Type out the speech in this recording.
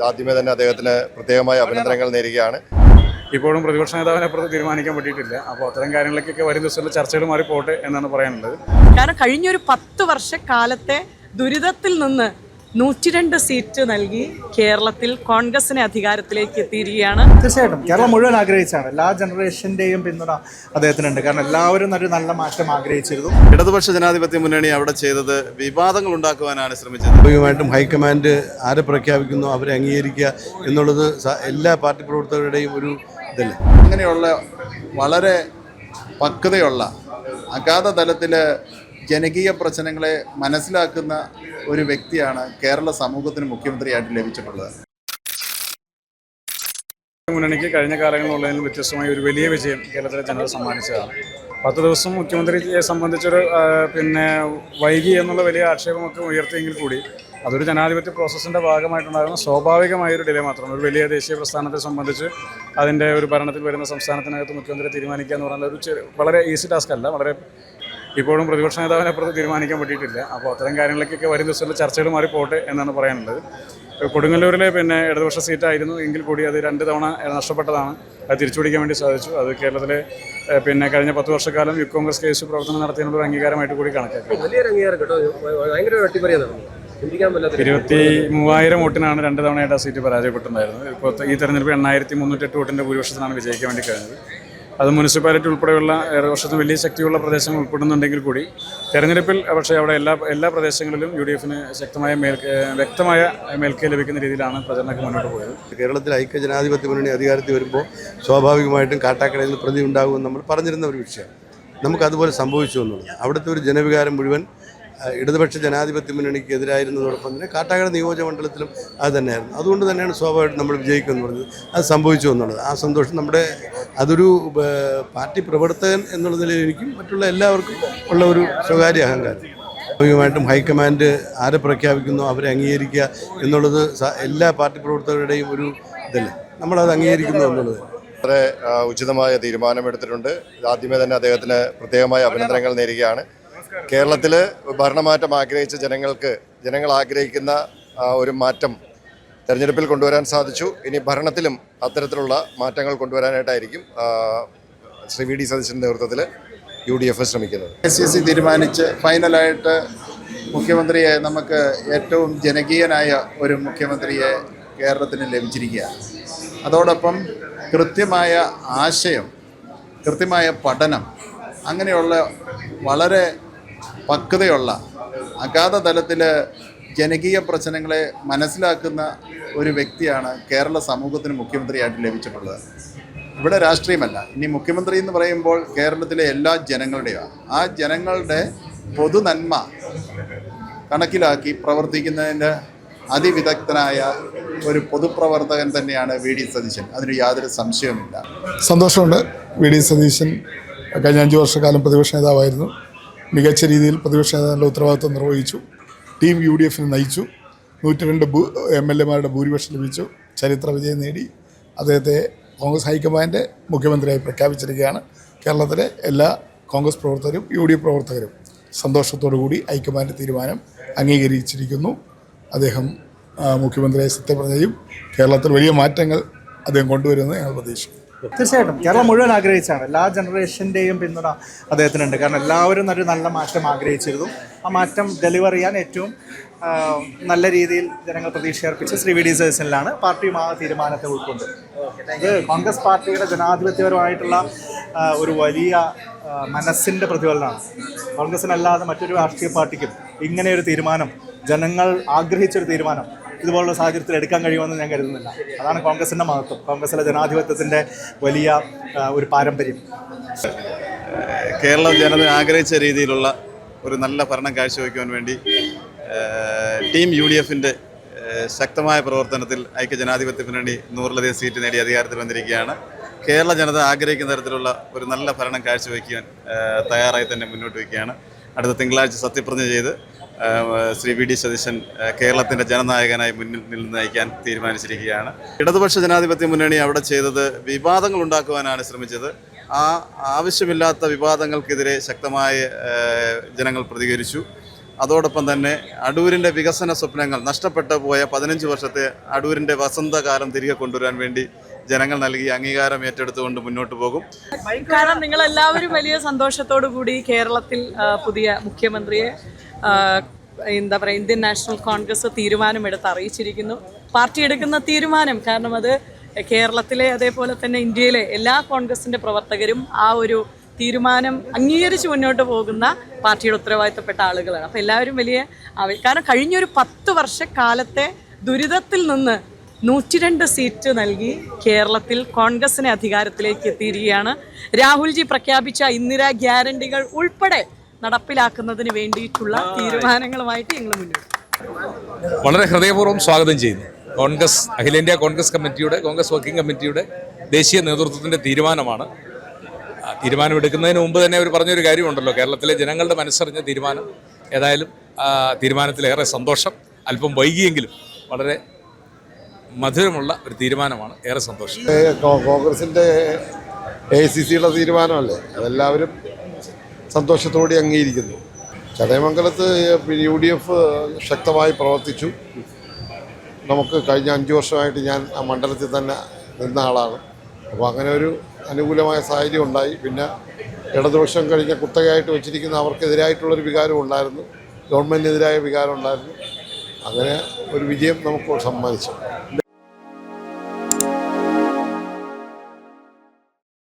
ആദ്യമേ തന്നെ അദ്ദേഹത്തിന് പ്രത്യേകമായ അഭിനന്ദനങ്ങൾ നേരുകയാണ്. ഇപ്പോഴും പ്രതിപക്ഷ നേതാവിനെ അപ്പുറത്ത് തീരുമാനിക്കാൻ പറ്റിയിട്ടില്ല. അപ്പോൾ അത്തരം കാര്യങ്ങളിലേക്കൊക്കെ വരും ദിവസങ്ങളിൽ ചർച്ചകൾ മാറി പോട്ടെ എന്നാണ് പറയാനുള്ളത്. കാരണം കഴിഞ്ഞൊരു 10 വർഷക്കാലത്തെ ദുരിതത്തിൽ നിന്ന് 102 സീറ്റ് നൽകി കേരളത്തിൽ കോൺഗ്രസിനെ അധികാരത്തിലേക്ക് എത്തിയിരിക്കുകയാണ്. തീർച്ചയായിട്ടും കേരളം മുഴുവൻ ആഗ്രഹിച്ചാണ്. എല്ലാ ജനറേഷൻ്റെയും പിന്തുണ അദ്ദേഹത്തിനുണ്ട്. കാരണം എല്ലാവരും ഒരു നല്ല മാറ്റം ആഗ്രഹിച്ചിരുന്നു. ഇടതുപക്ഷ ജനാധിപത്യ മുന്നണി അവിടെ ചെയ്തത് വിവാദങ്ങൾ ഉണ്ടാക്കുവാനാണ് ശ്രമിച്ചത്. സ്വാഭാവികമായിട്ടും ഹൈക്കമാൻഡ് ആരെ പ്രഖ്യാപിക്കുന്നു അവരെ അംഗീകരിക്കുക എന്നുള്ളത് എല്ലാ പാർട്ടി പ്രവർത്തകരുടെയും ഒരു ഇതല്ലേ. അങ്ങനെയുള്ള വളരെ പക്വതയുള്ള അഗാധ തലത്തിൽ ജനകീയ പ്രശ്നങ്ങളെ മനസ്സിലാക്കുന്ന ഒരു വ്യക്തിയാണ് കേരള സമൂഹത്തിന് മുഖ്യമന്ത്രിയായിട്ട് ലഭിച്ചിട്ടുള്ളത്. മുന്നണിക്ക് കഴിഞ്ഞ കാലങ്ങളിലുള്ളതിൽ വ്യത്യസ്തമായ ഒരു വലിയ വിജയം കേരളത്തിലെ ജനത സമ്മാനിച്ചതാണ്. 10 ദിവസം മുഖ്യമന്ത്രിയെ സംബന്ധിച്ചൊരു വൈകി എന്നുള്ള വലിയ ആക്ഷേപമൊക്കെ ഉയർത്തിയെങ്കിൽ കൂടി അതൊരു ജനാധിപത്യ പ്രോസസ്സിൻ്റെ ഭാഗമായിട്ടുണ്ടാകുന്ന സ്വാഭാവികമായൊരു ഡിലേ മാത്രമാണ്. ഒരു വലിയ ദേശീയ പ്രസ്ഥാനത്തെ സംബന്ധിച്ച് അതിൻ്റെ ഒരു ഭരണത്തിൽ വരുന്ന സംസ്ഥാനത്തിനകത്ത് മുഖ്യമന്ത്രിയെ തീരുമാനിക്കുക എന്ന് പറഞ്ഞാൽ വളരെ ഈസി ടാസ്ക് അല്ല. ഇപ്പോഴും പ്രതിപക്ഷ നേതാവിനെ അപ്പുറത്ത് തീരുമാനിക്കാൻ പറ്റിയിട്ടില്ല. അപ്പോൾ അത്തരം കാര്യങ്ങളിലേക്കൊക്കെ വരും ദിവസങ്ങളിൽ ചർച്ചകൾ മാറി പോട്ടെ എന്നാണ് പറയാനുള്ളത്. കൊടുങ്ങല്ലൂരിലെ ഇടതുപക്ഷ സീറ്റായിരുന്നു എങ്കിൽ കൂടി അത് 2 തവണ നഷ്ടപ്പെട്ടതാണ്. അത് തിരിച്ചുപിടിക്കാൻ വേണ്ടി സാധിച്ചു. അത് കേരളത്തിലെ കഴിഞ്ഞ 10 വർഷക്കാലം യൂത്ത് കോൺഗ്രസ് കേസ് പ്രവർത്തനം നടത്തിയുള്ള ഒരു അംഗീകാരമായിട്ട് കൂടി കണക്കാക്കി. 23,000 വോട്ടിനാണ് 2 തവണയായിട്ട് ആ സീറ്റ് പരാജയപ്പെട്ടുണ്ടായിരുന്നത്. ഇപ്പോൾ ഈ തെരഞ്ഞെടുപ്പ് 8,308 വോട്ടിൻ്റെ ഭൂരിപക്ഷത്തിനാണ് വിജയിക്കാൻ വേണ്ടി കഴിഞ്ഞത്. അത് മുനിസിപ്പാലിറ്റി ഉൾപ്പെടെയുള്ള വർഷത്തിന് വലിയ ശക്തിയുള്ള പ്രദേശങ്ങൾ ഉൾപ്പെടുന്നുണ്ടെങ്കിൽ കൂടി തെരഞ്ഞെടുപ്പിൽ പക്ഷേ അവിടെ എല്ലാ പ്രദേശങ്ങളിലും UDFന് വ്യക്തമായ മേൽക്കൈ ലഭിക്കുന്ന രീതിയിലാണ് പ്രചരണമൊക്കെ മുന്നോട്ട് പോയത്. കേരളത്തിൽ ഐക്യജനാധിപത്യ മുന്നണി അധികാരത്തിൽ വരുമ്പോൾ സ്വാഭാവികമായിട്ടും കാട്ടാക്കടയിൽ പ്രതി ഉണ്ടാകുമെന്ന് നമ്മൾ പറഞ്ഞിരുന്ന ഒരു വിഷയം. നമുക്കതുപോലെ സംഭവിച്ചു എന്നുള്ളത്. അവിടുത്തെ ഒരു ജനവികാരം മുഴുവൻ ഇടതുപക്ഷ ജനാധിപത്യ മുന്നണിക്ക് എതിരായിരുന്നതോടൊപ്പം തന്നെ കാട്ടാക്കട നിയോജകമണ്ഡലത്തിലും അത് തന്നെയായിരുന്നു. അതുകൊണ്ട് തന്നെയാണ് സ്വാഭാവികമായിട്ടും നമ്മൾ വിജയിക്കുമെന്ന് പറഞ്ഞത്. അത് സംഭവിച്ചു എന്നുള്ളത് ആ സന്തോഷം അതൊരു പാർട്ടി പ്രവർത്തകൻ എന്നുള്ള നിലയിൽ എനിക്കും മറ്റുള്ള എല്ലാവർക്കും ഉള്ള ഒരു സ്വകാര്യ അഹങ്കാരം. സ്വാഭാവികമായിട്ടും ഹൈക്കമാൻഡ് ആരെ പ്രഖ്യാപിക്കുന്നു അവരെ അംഗീകരിക്കുക എന്നുള്ളത് എല്ലാ പാർട്ടി പ്രവർത്തകരുടെയും ഒരു ഇതല്ലേ. നമ്മളത് അംഗീകരിക്കുന്നു എന്നുള്ളത് വളരെ ഉചിതമായ തീരുമാനമെടുത്തിട്ടുണ്ട്. ആദ്യമേ തന്നെ അദ്ദേഹത്തിന് പ്രത്യേകമായ അഭിനന്ദനങ്ങൾ നേരുകയാണ്. കേരളത്തിൽ ഭരണമാറ്റം ആഗ്രഹിച്ച ജനങ്ങൾ ആഗ്രഹിക്കുന്ന ഒരു മാറ്റം തെരഞ്ഞെടുപ്പിൽ കൊണ്ടുവരാൻ സാധിച്ചു. ഇനി ഭരണത്തിലും അത്തരത്തിലുള്ള മാറ്റങ്ങൾ കൊണ്ടുവരാനായിട്ടായിരിക്കും ശ്രീ VD സതീശൻ്റെ നേതൃത്വത്തിൽ UDF ശ്രമിക്കുന്നത്. ICC തീരുമാനിച്ച് ഫൈനലായിട്ട് മുഖ്യമന്ത്രിയെ നമുക്ക് ഏറ്റവും ജനകീയനായ ഒരു മുഖ്യമന്ത്രിയെ കേരളത്തിന് ലഭിച്ചിരിക്കുകയാണ്. അതോടൊപ്പം കൃത്യമായ ആശയം, കൃത്യമായ പഠനം, അങ്ങനെയുള്ള വളരെ പക്വതയുള്ള അഗാധ തലത്തിൽ ജനകീയ പ്രശ്നങ്ങളെ മനസ്സിലാക്കുന്ന ഒരു വ്യക്തിയാണ് കേരള സമൂഹത്തിന് മുഖ്യമന്ത്രിയായിട്ട് ലഭിച്ചിട്ടുള്ളത്. ഇവിടെ രാഷ്ട്രീയമല്ല. ഇനി മുഖ്യമന്ത്രി എന്ന് പറയുമ്പോൾ കേരളത്തിലെ എല്ലാ ജനങ്ങളുടെയും ആ ജനങ്ങളുടെ പൊതുനന്മ കണക്കിലാക്കി പ്രവർത്തിക്കുന്നതിൻ്റെ അതിവിദഗ്ധനായ ഒരു പൊതുപ്രവർത്തകൻ തന്നെയാണ് VD സതീശൻ. അതിന് യാതൊരു സംശയവുമില്ല. സന്തോഷമുണ്ട്. VD സതീശൻ കഴിഞ്ഞ 5 വർഷക്കാലം പ്രതിപക്ഷ നേതാവായിരുന്നു. മികച്ച രീതിയിൽ പ്രതിപക്ഷ നേതാവിൻ്റെ ഉത്തരവാദിത്വം നിർവഹിച്ചു. ടീം UDFന് നയിച്ചു. 102 MLAമാരുടെ ഭൂരിപക്ഷം ലഭിച്ചു. ചരിത്ര വിജയം നേടി. അദ്ദേഹത്തെ കോൺഗ്രസ് ഹൈക്കമാൻഡ് മുഖ്യമന്ത്രിയായി പ്രഖ്യാപിച്ചിരിക്കുകയാണ്. കേരളത്തിലെ എല്ലാ കോൺഗ്രസ് പ്രവർത്തകരും UDF പ്രവർത്തകരും സന്തോഷത്തോടു കൂടി ഹൈക്കമാൻഡ് തീരുമാനം അംഗീകരിച്ചിരിക്കുന്നു. അദ്ദേഹം മുഖ്യമന്ത്രിയായി സത്യപ്രതിജ്ഞ ചെയ്യും. കേരളത്തിൽ വലിയ മാറ്റങ്ങൾ അദ്ദേഹം കൊണ്ടുവരുമെന്ന് ഞങ്ങൾ പ്രതീക്ഷിക്കുന്നു. തീർച്ചയായിട്ടും കേരളം മുഴുവൻ ആഗ്രഹിച്ചാണ്. എല്ലാ ജനറേഷൻ്റെയും പിന്തുണ അദ്ദേഹത്തിനുണ്ട്. കാരണം എല്ലാവരും ഒരു നല്ല മാറ്റം ആഗ്രഹിച്ചിരുന്നു. ആ മാറ്റം ഡെലിവർ ചെയ്യാൻ ഏറ്റവും നല്ല രീതിയിൽ ജനങ്ങൾ പ്രതീക്ഷ അർപ്പിച്ച് ശ്രീ VD സതീശനിലാണ്. പാർട്ടിയും ആ തീരുമാനത്തെ ഉൾക്കൊണ്ട് ഇത് കോൺഗ്രസ് പാർട്ടിയുടെ ജനാധിപത്യപരമായിട്ടുള്ള ഒരു വലിയ മനസ്സിൻ്റെ പ്രതിഫലനമാണ്. കോൺഗ്രസിനല്ലാതെ മറ്റൊരു രാഷ്ട്രീയ പാർട്ടിക്കും ഇങ്ങനെയൊരു തീരുമാനം, ജനങ്ങൾ ആഗ്രഹിച്ചൊരു തീരുമാനം ഇതുപോലുള്ള സാഹചര്യത്തിൽ എടുക്കാൻ കഴിയുമെന്ന് ഞാൻ കരുതുന്നില്ല. അതാണ് കോൺഗ്രസിൻ്റെ മഹത്വം, കോൺഗ്രസിലെ ജനാധിപത്യത്തിൻ്റെ വലിയ ഒരു പാരമ്പര്യം. കേരള ജനത ആഗ്രഹിച്ച രീതിയിലുള്ള ഒരു നല്ല ഭരണം കാഴ്ചവെക്കുവാൻ വേണ്ടി ടീം UDFൻ്റെ ശക്തമായ പ്രവർത്തനത്തിൽ ഐക്യജനാധിപത്യ മുന്നണി 100ലധികം സീറ്റ് നേടി അധികാരത്തിൽ വന്നിരിക്കുകയാണ്. കേരള ജനത ആഗ്രഹിക്കുന്ന തരത്തിലുള്ള ഒരു നല്ല ഭരണം കാഴ്ചവെക്കാൻ തയ്യാറായി തന്നെ മുന്നോട്ട് വയ്ക്കുകയാണ്. അടുത്ത തിങ്കളാഴ്ച സത്യപ്രതിജ്ഞ ചെയ്ത് ശ്രീ VD സതീശൻ കേരളത്തിൻ്റെ ജനനായകനായി മുന്നിൽ നിന്ന് നയിക്കാൻ തീരുമാനിച്ചിരിക്കുകയാണ്. ഇടതുപക്ഷ ജനാധിപത്യ മുന്നണി അവിടെ ചെയ്തത് വിവാദങ്ങൾ ഉണ്ടാക്കുവാനാണ് ശ്രമിച്ചത്. ആ ആവശ്യമില്ലാത്ത വിവാദങ്ങൾക്കെതിരെ ശക്തമായ ജനങ്ങൾ പ്രതികരിച്ചു. അതോടൊപ്പം തന്നെ അടൂരിൻ്റെ വികസന സ്വപ്നങ്ങൾ നഷ്ടപ്പെട്ടു പോയ 15 വർഷത്തെ അടൂരിൻ്റെ വസന്തകാലം തിരികെ കൊണ്ടുവരാൻ വേണ്ടി ജനങ്ങൾ നൽകിയ അംഗീകാരം ഏറ്റെടുത്തുകൊണ്ട് മുന്നോട്ട് പോകും. കാരണം നിങ്ങളെല്ലാവരും വലിയ സന്തോഷത്തോടു കൂടി കേരളത്തിൽ പുതിയ മുഖ്യമന്ത്രിയെ എന്താ പറയുക ഇന്ത്യൻ നാഷണൽ കോൺഗ്രസ് തീരുമാനമെടുത്ത് അറിയിച്ചിരിക്കുന്നു. പാർട്ടി എടുക്കുന്ന തീരുമാനം കാരണം അത് കേരളത്തിലെ അതേപോലെ തന്നെ ഇന്ത്യയിലെ എല്ലാ കോൺഗ്രസിൻ്റെ പ്രവർത്തകരും ആ ഒരു തീരുമാനം അംഗീകരിച്ച് മുന്നോട്ട് പോകുന്ന പാർട്ടിയുടെ ഉത്തരവാദിത്തപ്പെട്ട ആളുകളാണ്. അപ്പോൾ എല്ലാവരും വലിയ കാരണം കഴിഞ്ഞൊരു 10 വർഷക്കാലത്തെ ദുരിതത്തിൽ നിന്ന് 102 സീറ്റ് നൽകി കേരളത്തിൽ കോൺഗ്രസിനെ അധികാരത്തിലേക്ക് എത്തിയിരിക്കുകയാണ്. രാഹുൽജി പ്രഖ്യാപിച്ച ഇന്ദിരാ ഗ്യാരണ്ടികൾ ഉൾപ്പെടെ നടപ്പിലാക്കുന്നതിന് വേണ്ടിയിട്ടുള്ള തീരുമാനങ്ങളുമായിട്ട് ഞങ്ങൾ മുന്നോട്ട് വളരെ ഹൃദയപൂർവ്വം സ്വാഗതം ചെയ്യുന്നു. കോൺഗ്രസ് അഖിലേന്ത്യാ കോൺഗ്രസ് കമ്മിറ്റിയുടെ കോൺഗ്രസ് വർക്കിംഗ് കമ്മിറ്റിയുടെ ദേശീയ നേതൃത്വത്തിൻ്റെ തീരുമാനമാണ്. തീരുമാനമെടുക്കുന്നതിന് മുമ്പ് തന്നെ അവർ പറഞ്ഞൊരു കാര്യമുണ്ടല്ലോ, കേരളത്തിലെ ജനങ്ങളുടെ മനസ്സറിഞ്ഞ തീരുമാനം. ഏതായാലും തീരുമാനത്തിലേറെ സന്തോഷം. അല്പം വൈകിയെങ്കിലും വളരെ മധുരമുള്ള ഒരു തീരുമാനമാണ്. ഏറെ സന്തോഷം. കോൺഗ്രസിൻ്റെ AICCയുടെ തീരുമാനമല്ലേ, അതെല്ലാവരും സന്തോഷത്തോടെ അംഗീകരിക്കുന്നു. ചടയമംഗലത്ത് UDF ശക്തമായി പ്രവർത്തിച്ചു. നമുക്ക് കഴിഞ്ഞ 5 വർഷമായിട്ട് ഞാൻ ആ മണ്ഡലത്തിൽ തന്നെ നിന്ന ആളാണ്. അപ്പോൾ അങ്ങനെ ഒരു അനുകൂലമായ സാഹചര്യം ഉണ്ടായി. പിന്നെ ഇടതുപക്ഷം കഴിഞ്ഞ കുത്തകയായിട്ട് വെച്ചിരിക്കുന്ന അവർക്കെതിരായിട്ടുള്ളൊരു വികാരം ഉണ്ടായിരുന്നു, ഗവൺമെൻറ്റിനെതിരായ വികാരം ഉണ്ടായിരുന്നു. അങ്ങനെ ഒരു വിജയം നമുക്ക് സമ്മാനിച്ചു.